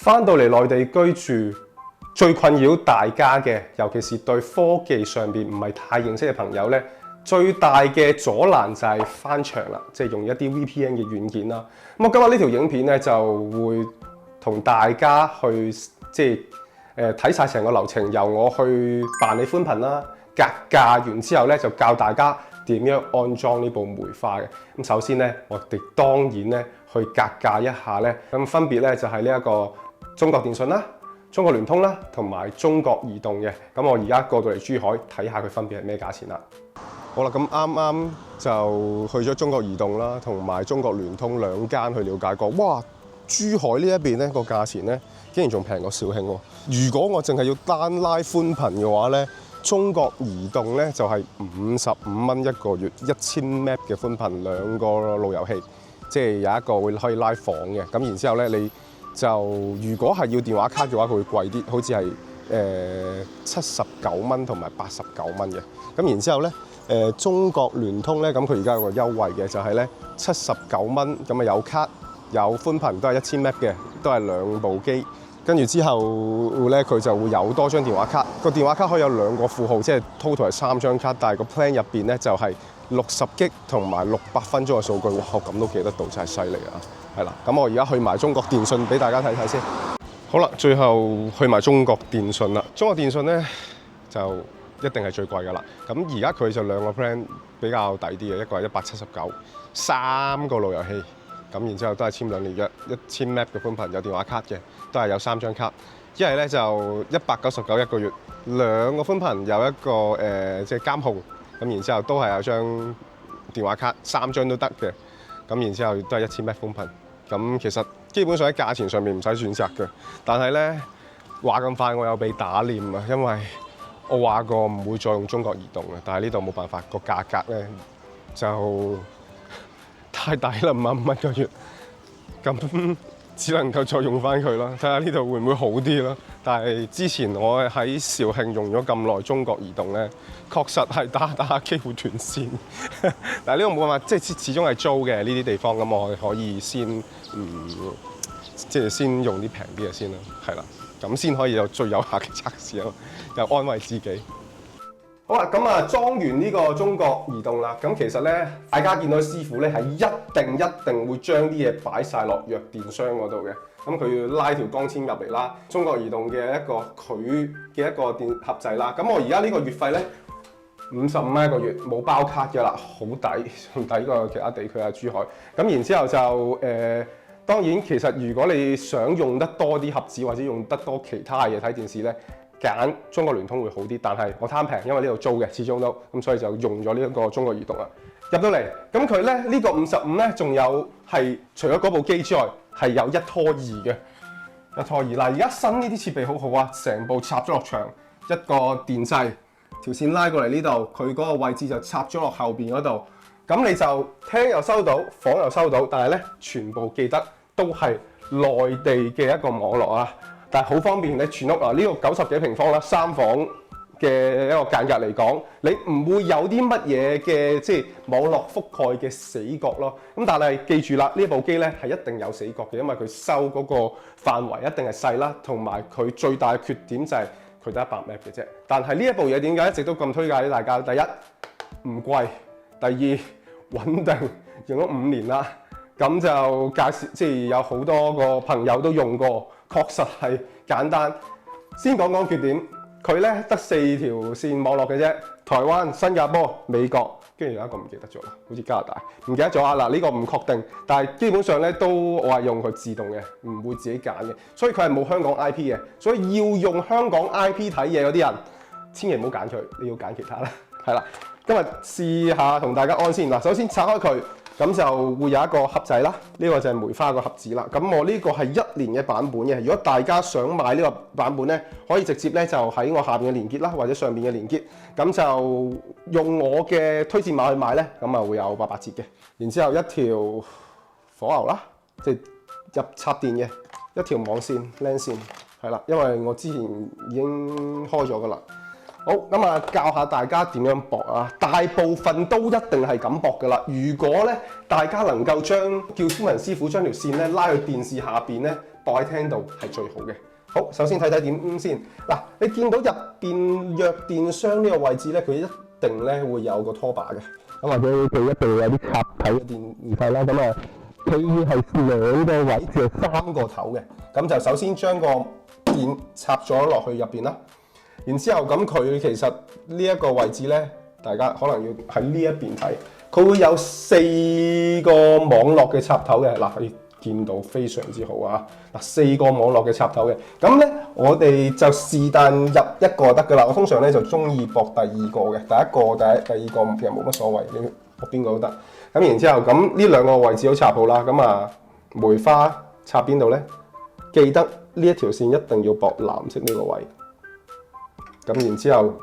翻到嚟內地居住，最困擾大家嘅，尤其是對科技上邊唔係太認識嘅朋友咧，最大嘅阻攔就係翻牆啦，即係用一啲 VPN 嘅軟件啦。咁我今日呢條影片咧就會同大家去即係睇晒成個流程，由我去辦理寬頻啦，格價完之後咧就教大家點樣安裝呢部梅花嘅。咁首先咧，我哋當然咧去格價一下咧，咁分別咧就係呢一個中國電信啦、中國聯通啦，同埋中國移動嘅。咁我而家過到嚟珠海睇下佢分別係咩價錢啦。好啦，咁啱啱就去咗中國移動啦，同埋中國聯通兩間去了解過。哇！珠海呢一邊咧個價錢咧，竟然仲平過肇慶喎。如果我淨係要單拉寬頻嘅話咧，中國移動咧就係55蚊一個月，1000 Mbps 嘅寬頻，兩個路由器，即係有一個會可以拉房嘅。咁然之後咧，你就如果係要電話卡嘅話，佢會貴啲，好似係79蚊同埋89蚊嘅。咁然之後咧，中國聯通咧，咁佢而家有個優惠嘅，就係咧79蚊，咁啊有卡有寬頻，都係1000 Mbps 嘅，都係兩部機。跟住之後咧，佢就會有多張電話卡，個電話卡可以有兩個副號，即係 total 係3張卡，但係個 plan 入邊咧就係60 G 同埋600分鐘嘅數據，哇！咁都記得到，真係犀利啊！係啦，咁我而家去埋中國電信俾大家睇睇先。好啦，最後去埋中國電信啦。中國電信咧就一定係最貴㗎啦。咁而家佢就兩個 plan 比較抵啲嘅，一個係179，三個路由器。咁然之後都係簽2年約1000 Mbps 嘅寬頻，有電話卡嘅，都係有3張卡。一係咧就199一個月，兩個寬頻有一個即係監控，咁然之後都係有張電話卡，3張都得嘅。咁然之後都係1000 Mbps 寬頻。咁其實基本上喺價錢上面唔使選擇嘅，但係咧話咁快我有被打臉啊，因為我話過唔會再用中國移動嘅，但係呢度冇辦法，個價格咧就太抵啦，55蚊個月，咁只能夠再用翻佢啦，睇下呢度會唔會好啲啦。但係之前我喺肇慶用咗咁耐中國移動咧，確實係打機會斷線。但係呢個冇辦法，即係始終係租嘅呢啲地方，咁我可以先即係先用啲平啲嘅先啦，係啦，咁先可以有最有效嘅測試咯，又安慰自己。好啦，咁啊裝完呢個中國移動啦，咁其實咧，大家見到師傅咧係一定會將啲嘢擺晒落弱電箱嗰度嘅。咁佢要拉條鋼籤入嚟啦，中國移動嘅一個佢嘅一個電盒仔啦。咁我而家呢個月費咧55蚊一個月，冇包卡嘅啦，好抵，仲抵過其他地區啊，珠海。咁然之後就當然其實如果你想用得多啲盒子或者用得多其他嘢睇電視咧，揀中國聯通會好啲，但係我貪平，因為呢度租嘅，始終都咁，所以就用咗呢一個中國移動啦。入到嚟，咁佢咧呢個55咧，仲有係除咗嗰部機之外，係有1拖2嘅1拖2。嗱，而家新呢啲設備好好啊，成部插咗落牆，一個電掣，條線拉過嚟呢度，佢嗰個位置就插咗落後邊嗰度，咁你就廳又收到，房又收到，但係咧全部記得都係內地嘅一個網絡啊。但係好方便，你全屋啊呢個90幾平方啦，3房嘅一個間隔嚟講，你唔會有啲乜嘢嘅即係網絡覆蓋嘅死角咯。咁但係記住啦，呢部機咧係一定有死角嘅，因為佢收嗰個範圍一定係細啦，同埋佢最大嘅缺點就係佢得100 Mbps 嘅啫。但係呢一部嘢點解一直都咁推介俾大家？第一唔貴，第二穩定，用咗5年啦。咁就介紹，即係有好多個朋友都用過，確實係簡單。先講講缺點，佢咧得4條線網絡嘅啫，台灣、新加坡、美國，跟住有一個唔記得咗啦，好似加拿大，唔記得咗啊！嗱，呢個唔確定，但係基本上咧都我係用佢自動嘅，唔會自己揀嘅，所以佢係冇香港 IP 嘅，所以要用香港 IP 睇嘢嗰啲人，千祈唔好揀佢，你要揀其他啦，係啦。今日試下同大家安先嗱，首先拆開佢。咁就會有一個盒仔啦，呢個就係梅花個盒子啦。咁我呢個係1年嘅版本嘅，如果大家想買呢個版本咧，可以直接咧就喺我下邊嘅連結啦，或者上邊嘅連結，咁就用我嘅推薦碼去買咧，咁啊會有800折嘅。然之後一條火牛啦，即係入插電嘅一條網線 LAN 線，係啦，因為我之前已經開咗噶啦。好，咁啊教下大家點樣駁啊！大部分都一定係咁駁噶啦。如果咧大家能夠叫寬頻師傅將條線咧拉去電視下邊咧，擺喺廳度係最好嘅。好，首先睇睇點先。嗱，你見到入邊弱電箱呢個位置咧，佢一定咧會有個拖把嘅，咁或者佢一定會有啲插頭嘅電源掣啦。咁啊，佢係2個位至3個頭嘅。咁就首先將個電插咗落去入邊啦。然之後咁佢其實呢一個位置咧，大家可能要喺呢一邊睇，佢會有4個網絡嘅插頭嘅。嗱，可以見到非常之好啊！嗱，4個網絡嘅插頭嘅，咁咧我哋就是但入一個得噶啦。我通常咧就中意駁第2個嘅，第一個、第二個其實冇乜所謂，你駁邊個都得。咁然之後咁呢2個位置都插好啦。咁啊，梅花插邊度咧？記得呢一條線一定要駁藍色呢個位。咁然之後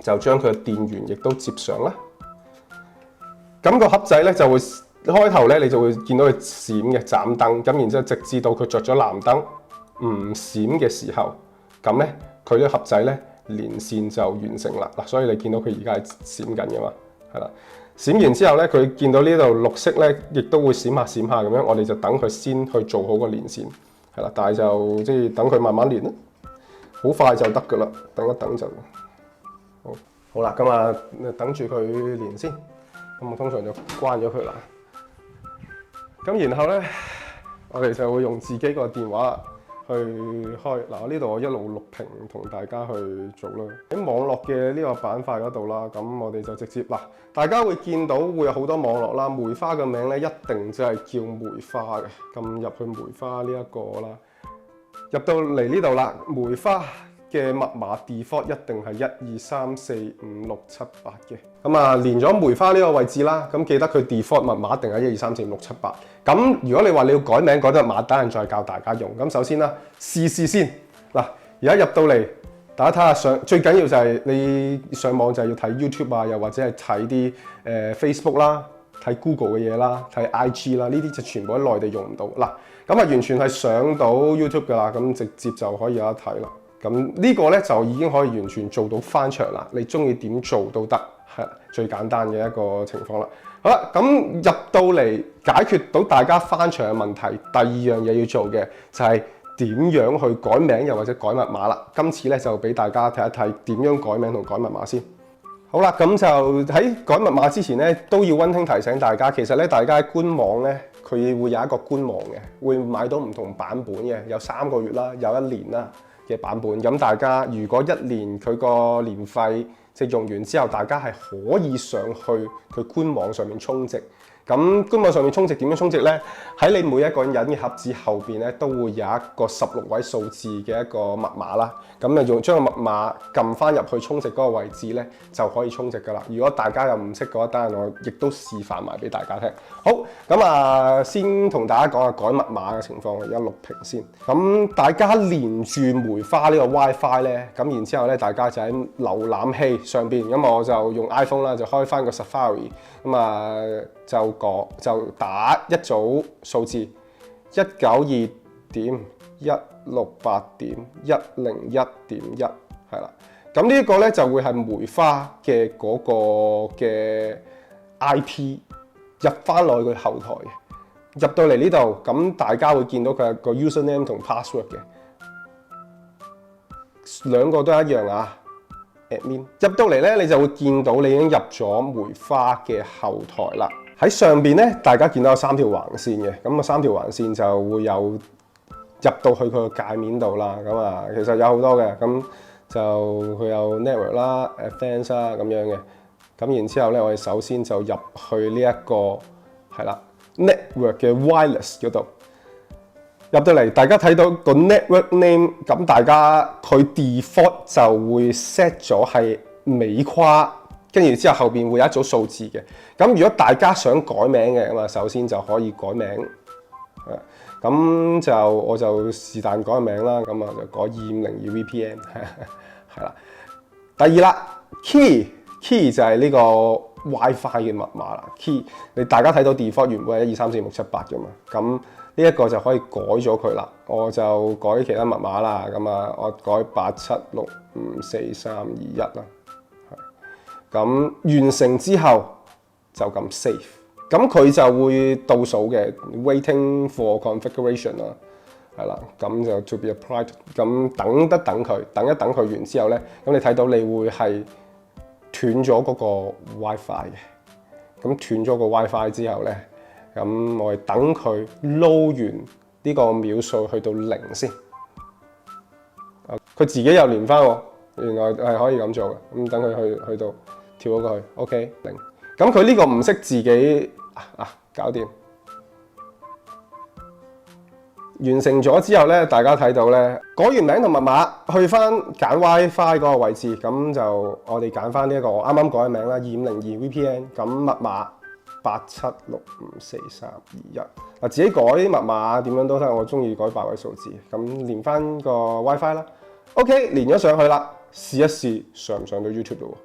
就將佢嘅電源亦都接上啦。咁個盒仔咧就會開頭咧，你就會見到佢閃嘅斬燈。咁然之後直至到佢着咗藍燈唔閃嘅時候，咁咧佢呢個盒仔咧連線就完成啦。嗱，所以你見到佢而家係閃緊嘅嘛，係啦。閃完之後咧，佢見到呢度綠色咧，亦都會閃下閃下咁樣。我哋就等佢先去做好個連線，係啦。但係就即係等佢慢慢連啦。好快就得噶啦，等一等就好啦。咁啊，等住佢連先。咁我通常就關咗佢啦。咁然後咧，我哋就會用自己個電話去開。嗱，呢度我一路錄屏同大家去做啦。喺網絡嘅呢個板塊嗰度啦，咁我哋就直接嗱，大家會見到會有好多網絡啦。梅花嘅名咧一定就係叫梅花嘅。咁入去梅花呢一個啦。入到嚟呢度啦，梅花嘅密碼 default 一定係1 2 3 4 5 6 7 8嘅。咁啊，連咗梅花呢個位置啦，咁記得佢 default 密碼一定係1 2 3 4 5 6 7 8。咁如果你話你要改名改得密碼，等陣再教大家用。咁首先啦，試先。嗱，而家入到嚟，大家睇下最緊要就係你上網就係要睇 YouTube 啊，又或者係睇啲Facebook 啦，睇 Google 嘅嘢啦，睇 IG 啦，呢啲就全部喺內地用唔到。嗱，咁啊完全係上到 YouTube 噶啦，咁直接就可以有得睇啦。咁呢個咧就已經可以完全做到翻牆啦。你中意點做都得，係最簡單嘅一個情況啦。好啦，咁入到嚟解決到大家翻牆嘅問題，第二樣嘢要做嘅就係點樣去改名又或者改密碼啦。今次咧就俾大家睇一睇點樣改名同改密碼先。好啦，咁就喺改密碼之前咧，都要溫馨提醒大家，其實咧大家喺官網咧，佢會有一個官網嘅，會買到唔同版本嘅，有3個月啦，有1年啦嘅版本。咁大家如果1年佢個年費即係用完之後，大家係可以上去佢官網上面充值。咁官網上面充值點樣充值咧？喺你每一個人嘅盒子後邊咧，都會有一個16位數字嘅一個密碼啦。咁啊用將個密碼撳翻入去充值嗰個位置咧，就可以充值噶啦。如果大家又唔識嘅話，等陣我亦都示範埋俾大家聽。好，咁啊先同大家講下改密碼嘅情況，我而家錄屏先。咁大家連住梅花呢個 WiFi 咧，咁然之後咧，大家就喺瀏覽器上邊，咁我就用 iPhone 啦，就開翻個 Safari，咁啊就打一組數字192.168.101.1係啦。咁呢一個咧就會係梅花嘅嗰個嘅 IP 入翻落去佢後台嘅。入到嚟呢度，咁大家會見到佢有個 username 同 password 嘅，兩個都一樣啊。admin 入到嚟咧，你就會見到你已經入咗梅花嘅後台啦。喺上邊咧，大家見到有3條橫線嘅，咁啊3條橫線就會有入到去佢個界面度啦。咁啊，其實有好多嘅，咁就佢有 network 啦、advanced 啦咁樣嘅。咁然之後咧，我哋首先就入去呢一個係啦 network 嘅 wireless 嗰度。入到嚟，大家睇到個 network name， 咁大家佢 default 就會 set 咗係美跨，跟住之後後邊會有一組數字嘅。咁如果大家想改名嘅，咁啊首先就可以改名，咁就我就是但改個名啦，咁啊就改2502 VPN 係啦。第二啦 key 就係呢個 WiFi 嘅密碼啦。key 你大家睇到 default 原本係1 2 3 4 5 6 7 8嘅嘛，咁呢一個就可以改咗佢啦，我就改其他密碼啦。咁啊，我改87654321啦。咁完成之後就撳 save，咁佢就會倒數嘅 ，waiting for configuration 啦。係啦，咁就 to be applied， 咁等一等佢完之後咧，咁你睇到你會係斷咗嗰個 WiFi 嘅，咁斷咗個 WiFi 之後咧，咁我哋等佢撈完呢個秒數去到0先，佢自己又連翻喎，原來係可以咁做嘅，咁等佢去到跳咗過去 ，OK 0，咁佢呢個唔識自己搞掂。完成咗之後咧，大家睇到咧，改完名同密碼，去翻揀 WiFi 嗰個位置，咁就我哋揀翻呢一個我啱啱改嘅名啦，2502 VPN， 咁密碼87654321。嗱，自己改啲密碼點樣都得，我中意改8位數字。咁連翻個 WiFi 啦 ，OK， 連咗上去啦，試一試上唔上到 YouTube 咯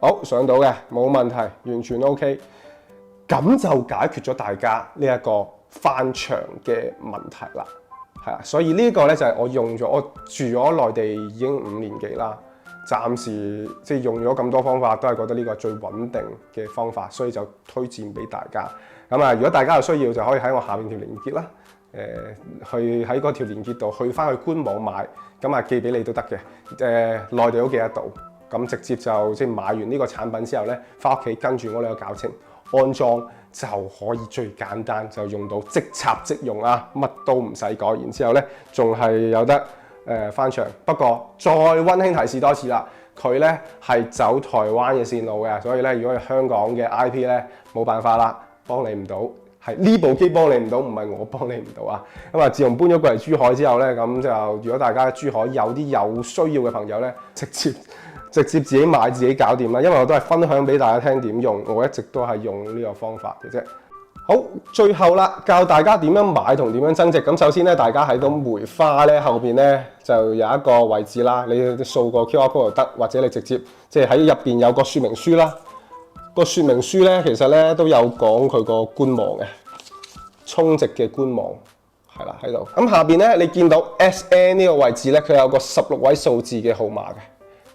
喎。好，上到嘅，冇問題，完全 OK。咁就解決咗大家呢一個翻牆嘅問題啦，係啊，所以呢個咧就係我住咗內地已經5年幾啦，暫時即係用咗咁多方法，都係覺得呢個係最穩定嘅方法，所以就推薦俾大家。咁啊，如果大家有需要，就可以喺我下邊條連結啦，去喺嗰條連結度去翻去官網買，咁啊寄俾你都得嘅，內地都寄得到，咁直接就即係買完呢個產品之後咧，翻屋企跟住我哋個教程。安裝就可以最簡單就用到即插即用啊，乜都唔使改。然之後咧，仲係有得翻牆。不過再溫馨提示多次啦，佢咧係走台灣嘅線路嘅，所以咧如果係香港嘅 IP 咧冇辦法啦，幫你唔到。係呢部機幫你唔到，唔係我幫你唔到啊。咁啊，自從搬咗過嚟珠海之後咧，咁就如果大家喺珠海有啲有需要嘅朋友咧，直接自己買自己搞掂啦，因為我都係分享俾大家聽點用，我一直都係用呢個方法嘅啫。好，最後啦，教大家點樣買同點樣增值。咁首先咧，大家喺到梅花咧後邊咧就有一個位置啦，你掃個 QR code 又得，或者你直接即係喺入邊有個說明書啦。個說明書咧其實咧都有講佢個官網嘅，充值嘅官網係啦喺度。咁下邊咧你見到 SN 呢個位置咧，佢有個16位數字嘅號碼嘅。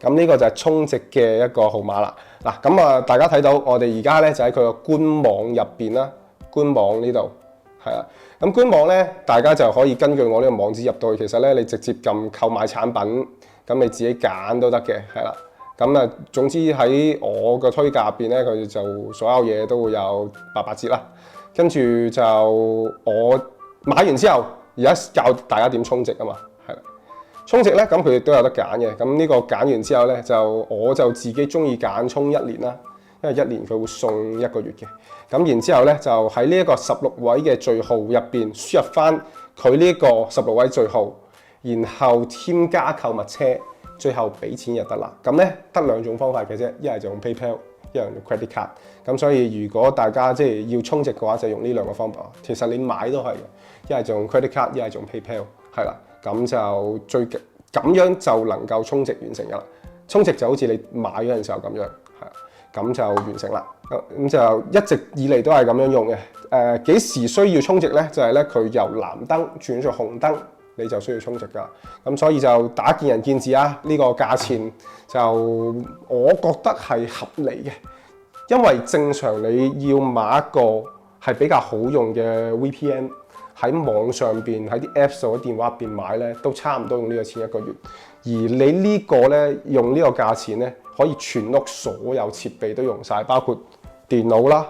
咁呢個就係充值嘅一個號碼啦。嗱，咁啊，大家睇到我哋而家咧就喺佢個官網入邊啦，官網呢度係啦。咁官網咧，大家就可以根據我呢個網址入到去。其實咧，你直接撳購買產品，咁你自己揀都得嘅，係啦。咁啊，總之喺我個推介入邊咧，佢就所有嘢都會有88折啦。跟住就我買完之後，而家教大家點充值啊嘛。充值咧，咁佢亦都有得揀嘅。咁呢個揀完之後咧，我就自己中意揀充1年啦，因為1年佢會送1個月嘅。咁然之後咧，就喺呢一個16位嘅序號入邊輸入翻佢呢個16位序號，然後添加購物車，最後俾錢就得啦。咁咧得2種方法嘅啫，一係就用 PayPal， 一係用 credit card。咁所以如果大家即係要充值嘅話，就用呢2個方法。其實你買都係嘅，一係就用 credit card， 一係就用 PayPal， 係啦。咁就咁樣就能夠充值完成㗎啦。充值就好似你買嗰陣時候咁樣，係咁就完成啦。咁就一直以嚟都係咁樣用嘅。幾時需要充值咧？就係咧佢由藍燈轉咗紅燈，你就需要充值㗎。咁所以就大家見仁見智啊。呢個價錢就我覺得係合理嘅，因為正常你要買一個係比較好用嘅 VPN。喺網上邊喺啲 Apps 或者電話入邊買咧，都差唔多用呢個錢1個月。而你呢個咧用呢個價錢咧，可以全屋所有設備都用晒，包括電腦啦、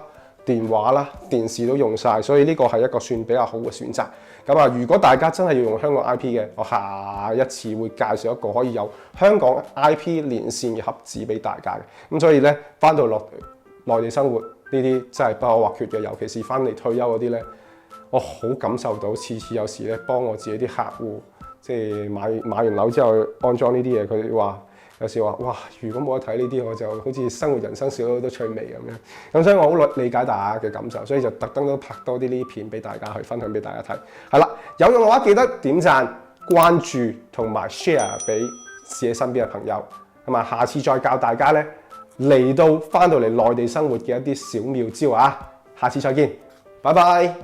電話啦、電視都用晒。所以呢個係一個算比較好嘅選擇。咁啊，如果大家真係要用香港 IP 嘅，我下一次會介紹一個可以有香港 IP 連線嘅盒子俾大家嘅。咁所以咧，翻到落內地生活呢啲真係不可或缺嘅，尤其是翻嚟退休嗰啲咧。我好感受到，次有時咧幫我自己啲客戶，即係買完樓之後安裝呢啲嘢，佢話有時話哇，如果冇得睇呢啲，我就好似生活人生少咗好多趣味咁樣。咁所以我好理解大家嘅感受，所以就特登都拍多啲呢啲片俾大家去分享俾大家睇。係啦，有用嘅話記得點讚、關注同埋 share 俾自己身邊嘅朋友。咁啊，下次再教大家咧嚟到翻到嚟內地生活嘅一啲小妙招啊！下次再見，拜拜。